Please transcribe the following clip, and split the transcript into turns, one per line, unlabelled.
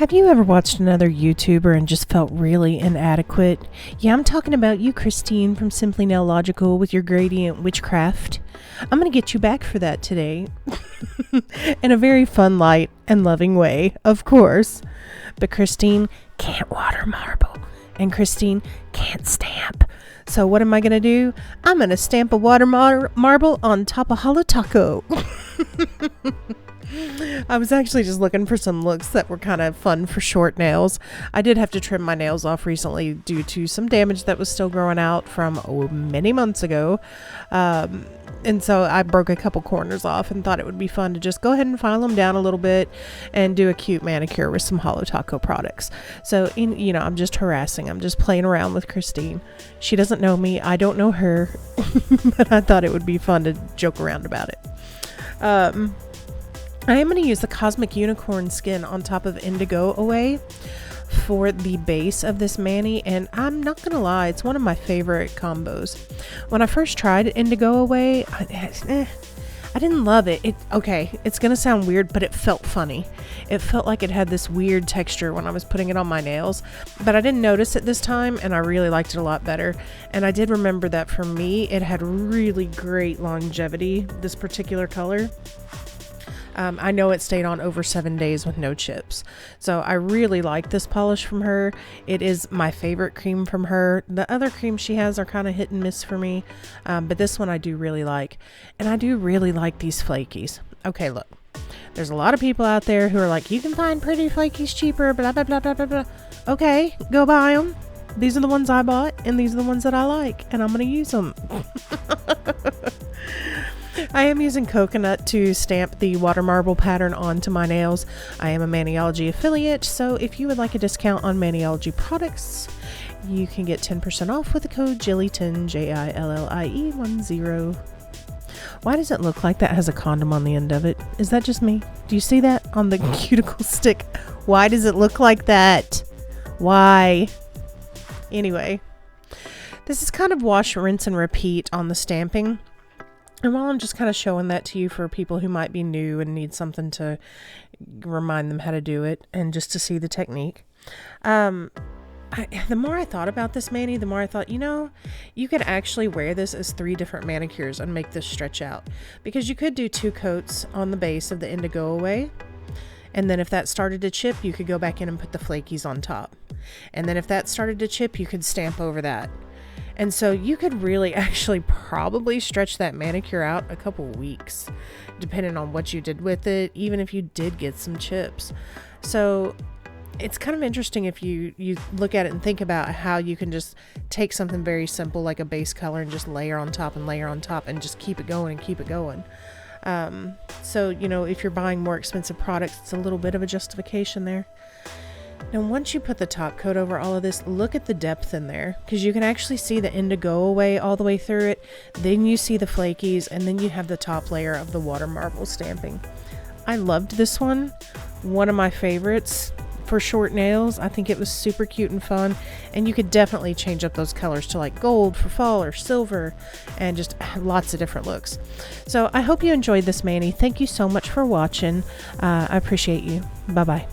Have you ever watched another YouTuber and just felt really inadequate? Yeah, I'm talking about you, Christine from Simply Nailogical with your gradient witchcraft. I'm going to get you back for that today. In a very fun, light, and loving way, of course. But Christine can't water marble. And Christine can't stamp. So what am I going to do? I'm going to stamp a water marble on top of Holo Taco. I was actually just looking for some looks that were kind of fun for short nails. I did have to trim my nails off recently due to some damage that was still growing out from many months ago. And so I broke a couple corners off and thought it would be fun to just go ahead and file them down a little bit and do a cute manicure with some Holo Taco products. So, I'm just harassing. I'm just playing around with Christine. She doesn't know me. I don't know her. But I thought it would be fun to joke around about it. I am going to use the Cosmic Unicorn skin on top of Indigo Away for the base of this mani, and I'm not going to lie, it's one of my favorite combos. When I first tried Indigo Away, I didn't love it. It's going to sound weird, but it felt funny. It felt like it had this weird texture when I was putting it on my nails, but I didn't notice it this time, and I really liked it a lot better. And I did remember that for me, it had really great longevity, this particular color. I know it stayed on over 7 days with no chips. So I really like this polish from her. It is my favorite cream from her. The other creams she has are kind of hit and miss for me. But this one I do really like. And I do really like these flakies. Okay, look. There's a lot of people out there who are like, you can find pretty flakies cheaper, blah, blah, blah, blah, blah, blah. Okay, go buy them. These are the ones I bought, and these are the ones that I like, and I'm going to use them. I am using coconut to stamp the Watermarble pattern onto my nails. I am a Maniology affiliate, so if you would like a discount on Maniology products, you can get 10% off with the code JILLIE10, JILLIE10. Why does it look like that has a condom on the end of it? Is that just me? Do you see that on the cuticle stick? Why does it look like that? Why? Anyway, this is kind of wash, rinse, and repeat on the stamping. And while I'm just kind of showing that to you for people who might be new and need something to remind them how to do it and just to see the technique, the more I thought about this mani, the more I thought, you could actually wear this as 3 different manicures and make this stretch out. Because you could do 2 coats on the base of the Indigo Away. And then if that started to chip, you could go back in and put the flakies on top. And then if that started to chip, you could stamp over that. And so you could really actually probably stretch that manicure out a couple weeks, depending on what you did with it, even if you did get some chips. So it's kind of interesting if you look at it and think about how you can just take something very simple like a base color and just layer on top and just keep it going and keep it going. So, if you're buying more expensive products, it's a little bit of a justification there. Now, once you put the top coat over all of this, look at the depth in there, because you can actually see the Indigo Away all the way through it. Then you see the flakies, and then you have the top layer of the Watermarble stamping. I loved this one of my favorites for short nails. I think it was super cute and fun, and you could definitely change up those colors to like gold for fall or silver, and just lots of different looks. So I hope you enjoyed this mani. Thank you so much for watching. I appreciate you. Bye bye.